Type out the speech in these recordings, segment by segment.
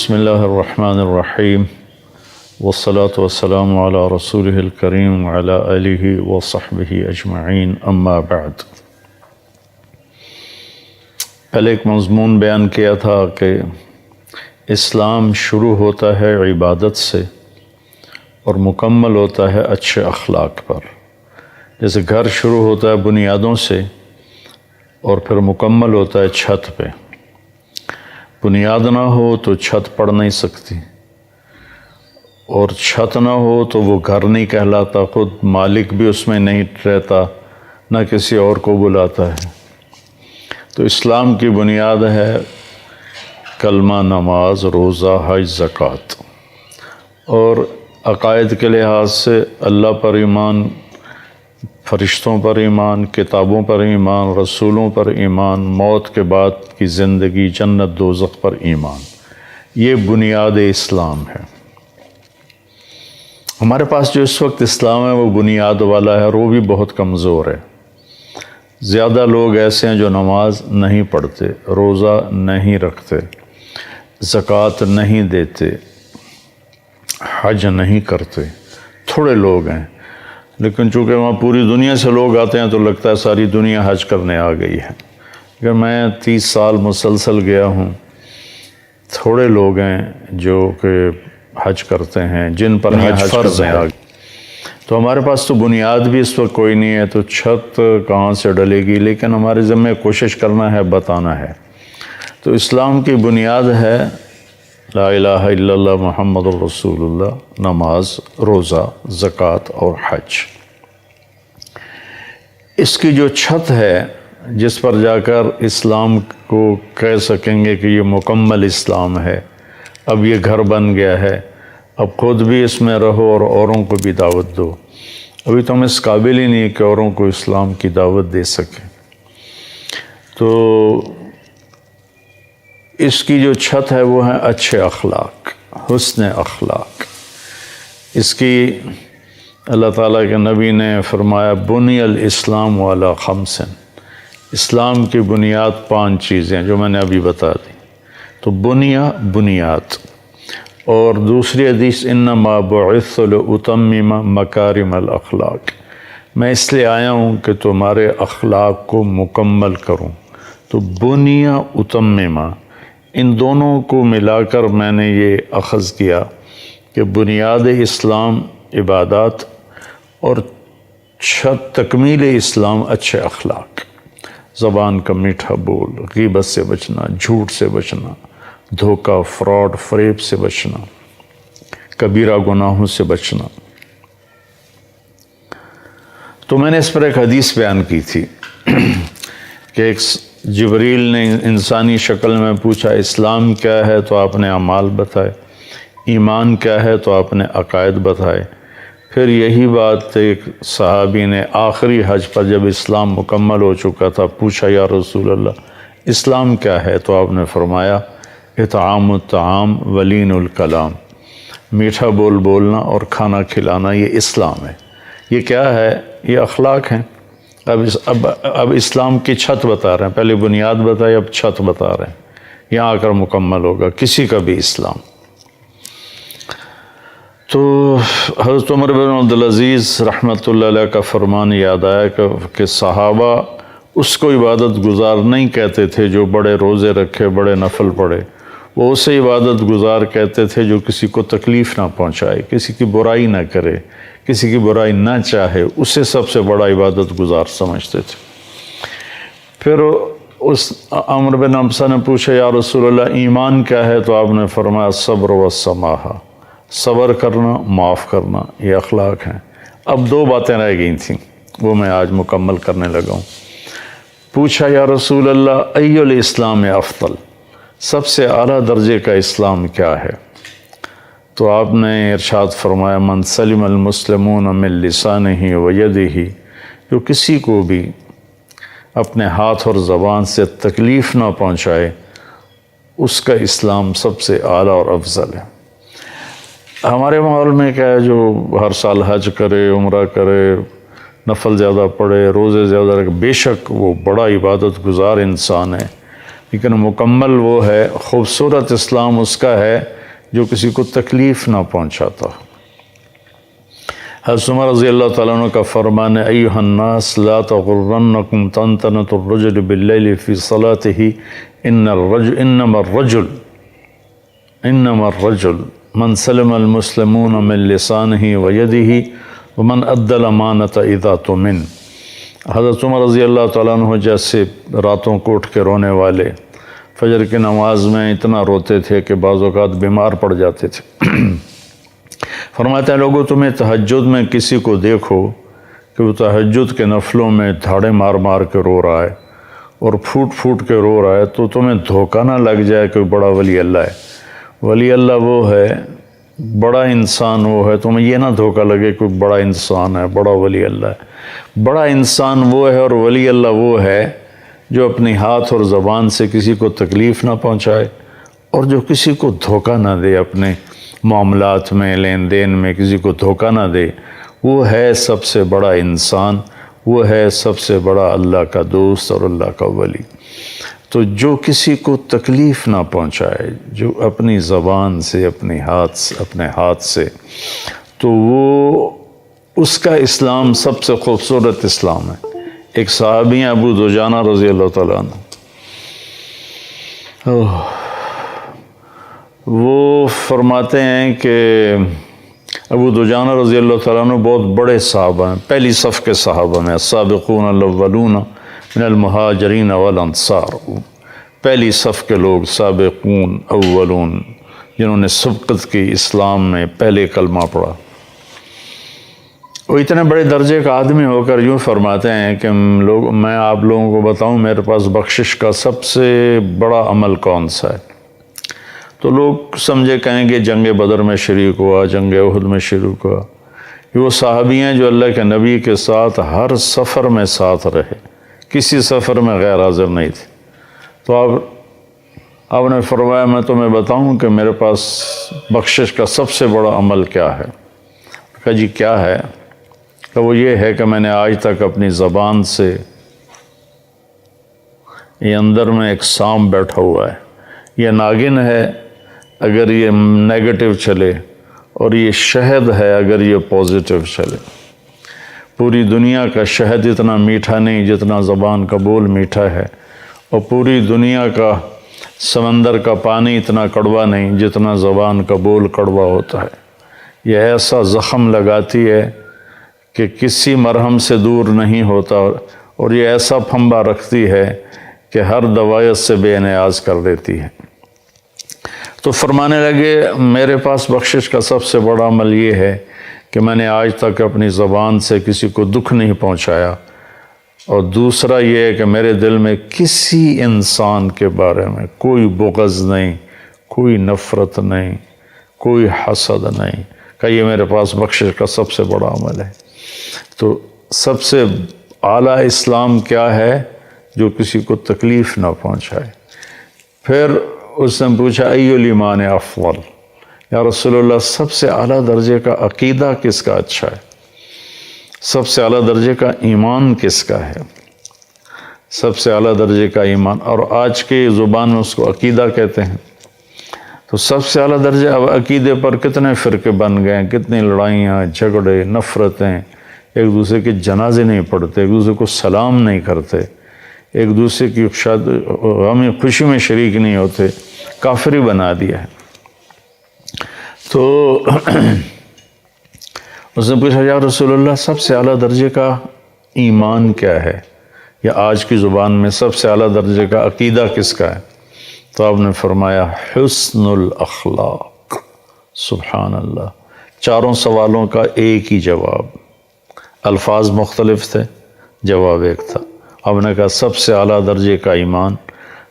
بسم اللہ الرحمن الرحیم والصلاة والسلام علی رسولہ الکریم وعلی آلہ وصحبہ اجمعین اما بعد۔ پہلے ایک مضمون بیان کیا تھا کہ اسلام شروع ہوتا ہے عبادت سے اور مکمل ہوتا ہے اچھے اخلاق پر۔ جیسے گھر شروع ہوتا ہے بنیادوں سے اور پھر مکمل ہوتا ہے چھت پہ۔ بنیاد نہ ہو تو چھت پڑ نہیں سکتی، اور چھت نہ ہو تو وہ گھر نہیں کہلاتا، خود مالک بھی اس میں نہیں رہتا، نہ کسی اور کو بلاتا ہے۔ تو اسلام کی بنیاد ہے کلمہ، نماز، روزہ، حج، زکوٰۃ، اور عقائد کے لحاظ سے اللہ پر ایمان، فرشتوں پر ایمان، کتابوں پر ایمان، رسولوں پر ایمان، موت کے بعد کی زندگی، جنت دوزخ پر ایمان۔ یہ بنیاد اسلام ہے۔ ہمارے پاس جو اس وقت اسلام ہے وہ بنیاد والا ہے، اور وہ بھی بہت کمزور ہے۔ زیادہ لوگ ایسے ہیں جو نماز نہیں پڑھتے، روزہ نہیں رکھتے، زکوٰۃ نہیں دیتے، حج نہیں کرتے۔ تھوڑے لوگ ہیں، لیکن چونکہ وہاں پوری دنیا سے لوگ آتے ہیں تو لگتا ہے ساری دنیا حج کرنے آ گئی ہے۔ کہ میں 30 سال مسلسل گیا ہوں، تھوڑے لوگ ہیں جو کہ حج کرتے ہیں، جن پر حج فرض ہے۔ تو ہمارے پاس تو بنیاد بھی اس وقت کوئی نہیں ہے، تو چھت کہاں سے ڈلے گی؟ لیکن ہمارے ذمہ کوشش کرنا ہے، بتانا ہے۔ تو اسلام کی بنیاد ہے لا الہ الا اللہ محمد الرسول اللہ، نماز، روزہ، زکوٰۃ اور حج۔ اس کی جو چھت ہے جس پر جا کر اسلام کو کہہ سکیں گے کہ یہ مکمل اسلام ہے، اب یہ گھر بن گیا ہے، اب خود بھی اس میں رہو اور اوروں کو بھی دعوت دو۔ ابھی تو ہم اس قابل ہی نہیں کہ اوروں کو اسلام کی دعوت دے سکیں۔ تو اس کی جو چھت ہے وہ ہے اچھے اخلاق، حسن اخلاق۔ اس کی اللہ تعالیٰ کے نبی نے فرمایا بنی الاسلام علی خمس، اسلام کی بنیاد 5 چیزیں جو میں نے ابھی بتا دی۔ تو بنیاد، اور دوسری حدیث انما بعثت لاتمم مکارم الاخلاق، میں اس لیے آیا ہوں کہ تمہارے اخلاق کو مکمل کروں۔ تو بنیا اتممہ، ان دونوں کو ملا کر میں نے یہ اخذ کیا کہ بنیاد اسلام عبادات، اور چھت تکمیل اسلام اچھے اخلاق، زبان کا میٹھا بول، غیبت سے بچنا، جھوٹ سے بچنا، دھوکہ، فراڈ، فریب سے بچنا، کبیرہ گناہوں سے بچنا۔ تو میں نے اس پر ایک حدیث بیان کی تھی کہ ایک جبریل نے انسانی شکل میں پوچھا اسلام کیا ہے تو آپ نے اعمال بتائے، ایمان کیا ہے تو آپ نے عقائد بتائے۔ پھر یہی بات ایک صحابی نے آخری حج پر جب اسلام مکمل ہو چکا تھا پوچھا یا رسول اللہ اسلام کیا ہے؟ تو آپ نے فرمایا اطعام الطعام ولین الکلام، میٹھا بول بولنا اور کھانا کھلانا، یہ اسلام ہے۔ یہ کیا ہے؟ یہ اخلاق ہیں۔ اب اسلام کی چھت بتا رہے ہیں، پہلے بنیاد بتائی، اب چھت بتا رہے ہیں، یہاں آ کر مکمل ہوگا کسی کا بھی اسلام۔ تو حضرت عمر بن عبدالعزیز رحمۃ اللہ علیہ کا فرمان یاد آیا کہ صحابہ اس کو عبادت گزار نہیں کہتے تھے جو بڑے روزے رکھے، بڑے نفل پڑھے، وہ اسے عبادت گزار کہتے تھے جو کسی کو تکلیف نہ پہنچائے، کسی کی برائی نہ کرے، کسی کی برائی نہ چاہے، اسے سب سے بڑا عبادت گزار سمجھتے تھے۔ پھر اس عمر بن حمزہ نے پوچھا یا رسول اللہ ایمان کیا ہے؟ تو آپ نے فرمایا صبر والسماحہ، صبر کرنا، معاف کرنا، یہ اخلاق ہیں۔ اب 2 باتیں رہ گئی تھیں، وہ میں آج مکمل کرنے لگا ہوں۔ پوچھا یا رسول اللہ ای الاسلام افضل، سب سے اعلیٰ درجے کا اسلام کیا ہے؟ تو آپ نے ارشاد فرمایا من سلم المسلمون من لسانہ ویدہ، جو کسی کو بھی اپنے ہاتھ اور زبان سے تکلیف نہ پہنچائے، اس کا اسلام سب سے اعلیٰ اور افضل ہے۔ ہمارے ماحول میں کیا ہے، جو ہر سال حج کرے، عمرہ کرے، نفل زیادہ پڑھے، روزے زیادہ رکھے، بے شک وہ بڑا عبادت گزار انسان ہے، لیکن مکمل وہ ہے، خوبصورت اسلام اس کا ہے جو کسی کو تکلیف نہ پہنچاتا۔ حضرت عمر رضی اللہ تعالیٰ عنہ کا فرمان ہے ایھا الناس لا تغرنکم طنطنۃ الرجل باللیل فی صلاتہ انما الرجل من سلم المسلمون من لسانہ ویدہ ومن ادى الامانۃ اذا اؤتمن۔ حضرت عمر رضی اللہ تعالیٰ عنہ جیسے راتوں کو اٹھ کے رونے والے، فجر کی نماز میں اتنا روتے تھے کہ بعض اوقات بیمار پڑ جاتے تھے۔ فرماتے ہیں لوگوں تمہیں تہجد میں کسی کو دیکھو کہ وہ تہجد کے نفلوں میں دھاڑے مار مار کے رو رہا ہے اور پھوٹ پھوٹ کے رو رہا ہے، تو تمہیں دھوکہ نہ لگ جائے کہ بڑا ولی اللہ ہے۔ ولی اللہ وہ ہے، بڑا انسان وہ ہے، تمہیں یہ نہ دھوکہ لگے کہ بڑا انسان ہے، بڑا ولی اللہ ہے۔ بڑا انسان وہ ہے اور ولی اللہ وہ ہے جو اپنی ہاتھ اور زبان سے کسی کو تکلیف نہ پہنچائے اور جو کسی کو دھوکہ نہ دے، اپنے معاملات میں لین دین میں کسی کو دھوکہ نہ دے۔ وہ ہے سب سے بڑا انسان، وہ ہے سب سے بڑا اللہ کا دوست اور اللہ کا ولی۔ تو جو کسی کو تکلیف نہ پہنچائے، جو اپنی زبان سے اپنے ہاتھ سے، تو وہ اس کا اسلام سب سے خوبصورت اسلام ہے۔ ایک صحابی ہیں ابو دجانہ رضی اللہ تعالیٰ عنہ، وہ فرماتے ہیں کہ ابو دجانہ رضی اللہ تعالیٰ عنہ بہت بڑے صحابہ ہیں، پہلی صف کے صحابہ میں، السابقون الاولون من المہاجرین والانصار، پہلی صف کے لوگ، سابقون اولون، جنہوں نے سبقت کی اسلام میں، پہلے کلمہ پڑھا۔ وہ اتنے بڑے درجے کا آدمی ہو کر یوں فرماتے ہیں کہ میں آپ لوگوں کو بتاؤں میرے پاس بخشش کا سب سے بڑا عمل کون سا ہے؟ تو لوگ سمجھے کہیں گے جنگ بدر میں شریک ہوا، جنگ احد میں شریک ہوا۔ یہ وہ صحابی ہیں جو اللہ کے نبی کے ساتھ ہر سفر میں ساتھ رہے، کسی سفر میں غیر حاضر نہیں تھے۔ تو آپ نے فرمایا میں تمہیں بتاؤں کہ میرے پاس بخشش کا سب سے بڑا عمل کیا ہے؟ کہا جی کیا ہے؟ کہ وہ یہ ہے کہ میں نے آج تک اپنی زبان سے، یہ اندر میں ایک سانپ بیٹھا ہوا ہے، یہ ناگن ہے اگر یہ نیگیٹو چلے، اور یہ شہد ہے اگر یہ پازیٹیو چلے۔ پوری دنیا کا شہد اتنا میٹھا نہیں جتنا زبان کا بول میٹھا ہے، اور پوری دنیا کا سمندر کا پانی اتنا کڑوا نہیں جتنا زبان کا بول کڑوا ہوتا ہے۔ یہ ایسا زخم لگاتی ہے کہ کسی مرہم سے دور نہیں ہوتا، اور یہ ایسا پھمبا رکھتی ہے کہ ہر دوائیت سے بے نیاز کر دیتی ہے۔ تو فرمانے لگے میرے پاس بخشش کا سب سے بڑا عمل یہ ہے کہ میں نے آج تک اپنی زبان سے کسی کو دکھ نہیں پہنچایا، اور دوسرا یہ ہے کہ میرے دل میں کسی انسان کے بارے میں کوئی بغض نہیں، کوئی نفرت نہیں، کوئی حسد نہیں، کہ یہ میرے پاس بخشش کا سب سے بڑا عمل ہے۔ تو سب سے اعلیٰ اسلام کیا ہے؟ جو کسی کو تکلیف نہ پہنچائے۔ پھر اس نے پوچھا ای الایمان افضل، یا رسول اللہ سب سے اعلیٰ درجے کا عقیدہ کس کا اچھا ہے؟ سب سے اعلیٰ درجے کا ایمان کس کا ہے؟ سب سے اعلیٰ درجے کا ایمان، اور آج کے زبان میں اس کو عقیدہ کہتے ہیں۔ تو سب سے اعلیٰ درجے، اب عقیدے پر کتنے فرقے بن گئے ہیں، کتنی لڑائیاں، جھگڑے، نفرتیں، ایک دوسرے کے جنازے نہیں پڑھتے، ایک دوسرے کو سلام نہیں کرتے، ایک دوسرے کی غم خوشی میں شریک نہیں ہوتے، کافری بنا دیا ہے۔ تو اس نے پوچھا یا رسول اللہ سب سے اعلیٰ درجے کا ایمان کیا ہے، یا آج کی زبان میں سب سے اعلیٰ درجے کا عقیدہ کس کا ہے؟ تو آپ نے فرمایا حسن الاخلاق۔ سبحان اللہ، چاروں سوالوں کا ایک ہی جواب، الفاظ مختلف تھے، جواب ایک تھا۔ آپ نے کہا سب سے اعلیٰ درجے کا ایمان،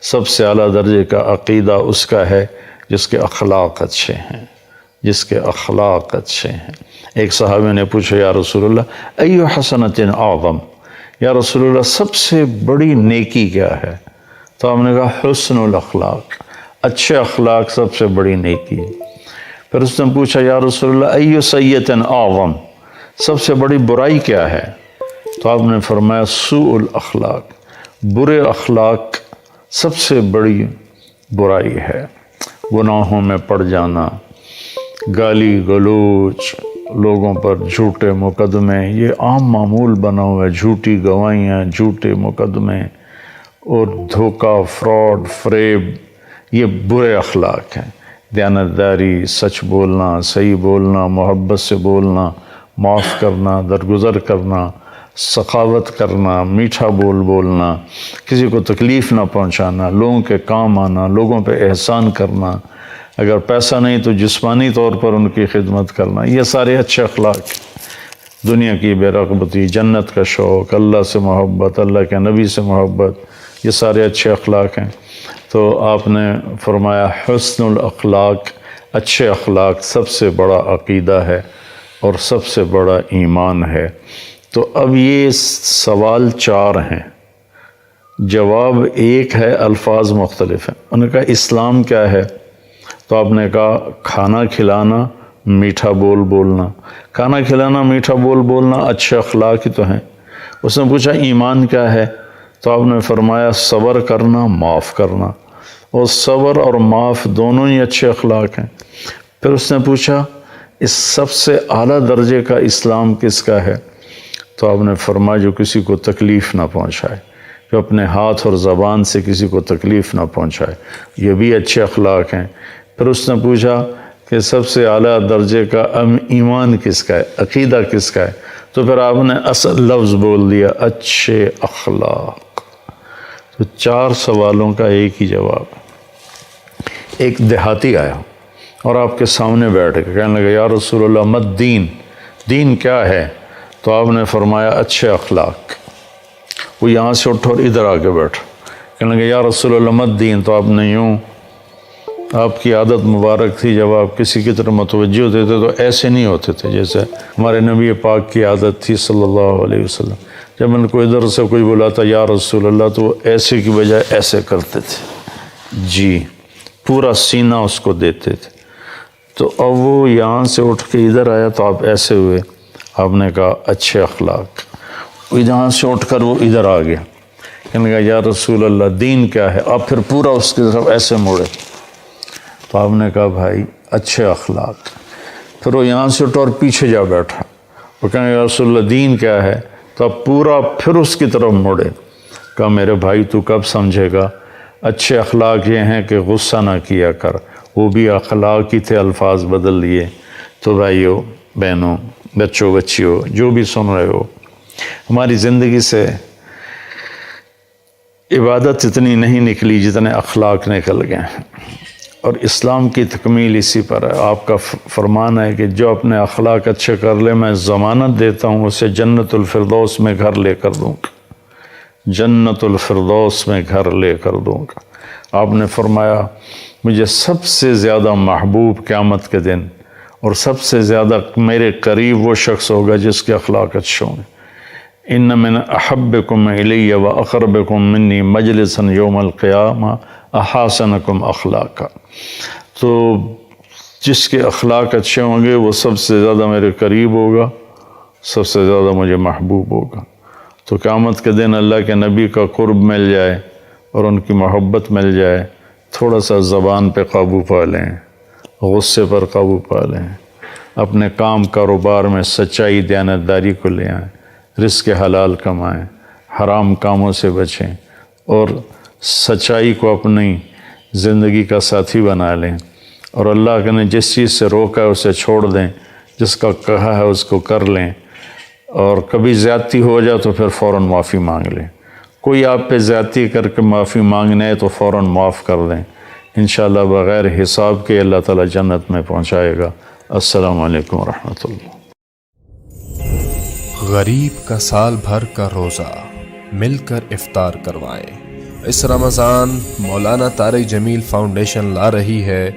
سب سے اعلیٰ درجے کا عقیدہ اس کا ہے جس کے اخلاق اچھے ہیں، جس کے اخلاق اچھے ہیں۔ ایک صحابی نے پوچھا یا رسول اللہ ای حسنۃ اعظم، یا رسول اللہ سب سے بڑی نیکی کیا ہے؟ تو آپ نے کہا حسن الاخلاق، اچھے اخلاق سب سے بڑی نیکی ہے۔ پھر اس نے پوچھا یا رسول اللہ ای سیئۃ اعظم، سب سے بڑی برائی کیا ہے؟ تو آپ نے فرمایا سوء الاخلاق، برے اخلاق سب سے بڑی برائی ہے گناہوں میں پڑ جانا، گالی گلوچ، لوگوں پر جھوٹے مقدمے، یہ عام معمول بنا ہوا ہے، جھوٹی گواہیاں، جھوٹے مقدمے اور دھوکہ، فراڈ، فریب، یہ برے اخلاق ہیں۔ دیانتداری، سچ بولنا، صحیح بولنا، محبت سے بولنا، معاف کرنا، درگزر کرنا، سخاوت کرنا، میٹھا بولنا، کسی کو تکلیف نہ پہنچانا، لوگوں کے کام آنا، لوگوں پہ احسان کرنا، اگر پیسہ نہیں تو جسمانی طور پر ان کی خدمت کرنا، یہ سارے اچھے اخلاق ہیں۔ دنیا کی بے رغبتی، جنت کا شوق، اللہ سے محبت، اللہ کے نبی سے محبت، یہ سارے اچھے اخلاق ہیں۔ تو آپ نے فرمایا حسن الاخلاق، اچھے اخلاق سب سے بڑا عقیدہ ہے اور سب سے بڑا ایمان ہے۔ تو اب یہ سوال 4 ہیں، جواب ایک ہے، الفاظ مختلف ہیں۔ انہوں نے کہا اسلام کیا ہے؟ تو آپ نے کہا کھانا کھلانا، میٹھا بولنا۔ کھانا کھلانا، میٹھا بولنا اچھے اخلاق ہی تو ہیں۔ اس نے پوچھا ایمان کیا ہے؟ تو آپ نے فرمایا صبر کرنا، معاف کرنا، اور صبر اور معاف دونوں ہی اچھے اخلاق ہیں۔ پھر اس نے پوچھا اس سب سے اعلیٰ درجے کا اسلام کس کا ہے؟ تو آپ نے فرمایا جو کسی کو تکلیف نہ پہنچائے، جو اپنے ہاتھ اور زبان سے کسی کو تکلیف نہ پہنچائے، یہ بھی اچھے اخلاق ہیں۔ پھر اس نے پوچھا کہ سب سے اعلیٰ درجے کا ایمان کس کا ہے، عقیدہ کس کا ہے؟ تو پھر آپ نے اصل لفظ بول دیا، اچھے اخلاق۔ تو 4 سوالوں کا ایک ہی جواب ہے۔ ایک دیہاتی آیا اور آپ کے سامنے بیٹھ کے کہنے لگا یا رسول اللہ مت دین، دین کیا ہے؟ تو آپ نے فرمایا اچھے اخلاق۔ وہ یہاں سے اٹھا اور ادھر آ کے بیٹھا، کہنے لگا یا رسول اللہ مت دین، تو آپ نے یوں، آپ کی عادت مبارک تھی جب آپ کسی کی طرف متوجہ ہوتے تھے تو ایسے نہیں ہوتے تھے جیسے ہمارے نبی پاک کی عادت تھی صلی اللہ علیہ وسلم۔ جب ان کو ادھر سے کوئی بلاتا یا رسول اللہ تو وہ ایسے کی بجائے ایسے کرتے تھے، جی پورا سینہ اس کو دیتے تھے۔ تو اب وہ یہاں سے اٹھ کے ادھر آیا تو آپ ایسے ہوئے، آپ نے کہا اچھے اخلاق۔ یہاں سے اٹھ کر وہ ادھر آ گیا، کہنے لگا یا رسول اللہ دین کیا ہے؟ آپ پھر پورا اس کی طرف ایسے موڑے، تو آپ نے کہا بھائی اچھے اخلاق۔ پھر وہ یہاں سے اٹھا اور پیچھے جا بیٹھا، وہ کہنے لگا یا رسول اللہ دین کیا ہے؟ تو آپ پورا پھر اس کی طرف موڑے، کہا میرے بھائی تو کب سمجھے گا؟ اچھے اخلاق یہ ہیں کہ غصہ نہ کیا کر، وہ بھی اخلاق ہی تھے، الفاظ بدل لیے۔ تو بھائیو، بہنوں، بچوں، بچیوں، جو بھی سن رہے ہو، ہماری زندگی سے عبادت اتنی نہیں نکلی جتنے اخلاق نکل گئے ہیں، اور اسلام کی تکمیل اسی پر ہے۔ آپ کا فرمان ہے کہ جو اپنے اخلاق اچھے کر لے میں ضمانت دیتا ہوں اسے جنت الفردوس میں گھر لے کر دوں گا، جنت الفردوس میں گھر لے کر دوں گا۔ آپ نے فرمایا مجھے سب سے زیادہ محبوب قیامت کے دن اور سب سے زیادہ میرے قریب وہ شخص ہوگا جس کے اخلاق اچھے ہوں گے۔ ان من احبکم الی و اقربکم منی مجلسا یوم القیامہ احاسنکم اخلاقا۔ تو جس کے اخلاق اچھے ہوں گے وہ سب سے زیادہ میرے قریب ہوگا، سب سے زیادہ مجھے محبوب ہوگا۔ تو قیامت کے دن اللہ کے نبی کا قرب مل جائے اور ان کی محبت مل جائے، تھوڑا سا زبان پہ قابو پا لیں، غصے پر قابو پا لیں، اپنے کام کاروبار میں سچائی دیانتداری کو لے آئیں، رزق حلال کمائیں، حرام کاموں سے بچیں، اور سچائی کو اپنی زندگی کا ساتھی بنا لیں، اور اللہ نے جس چیز سے روکا ہے اسے چھوڑ دیں، جس کا کہا ہے اس کو کر لیں، اور کبھی زیادتی ہو جائے تو پھر فوراً معافی مانگ لیں۔ کوئی آپ پہ زیادتی کر کے معافی مانگنے ہے تو فوراً معاف کر دیں، انشاءاللہ بغیر حساب کے اللہ تعالیٰ جنت میں پہنچائے گا۔ السلام علیکم ورحمۃ اللہ۔ غریب کا سال بھر کا روزہ مل کر افطار کروائیں۔ اس رمضان مولانا طارق جمیل فاؤنڈیشن لا رہی ہے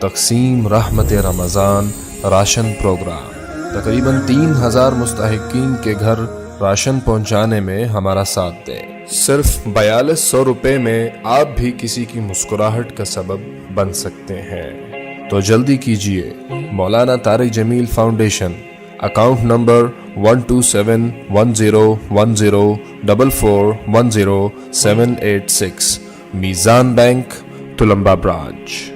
تقسیم رحمت رمضان راشن پروگرام۔ تقریباً 3000 مستحقین کے گھر راشن پہنچانے میں ہمارا ساتھ دیں۔ صرف 4200 روپے میں آپ بھی کسی کی مسکراہٹ کا سبب بن سکتے ہیں، تو جلدی کیجیے۔ مولانا طارق جمیل فاؤنڈیشن، اکاؤنٹ نمبر 127101044410786، میزان بینک تلمبا برانچ.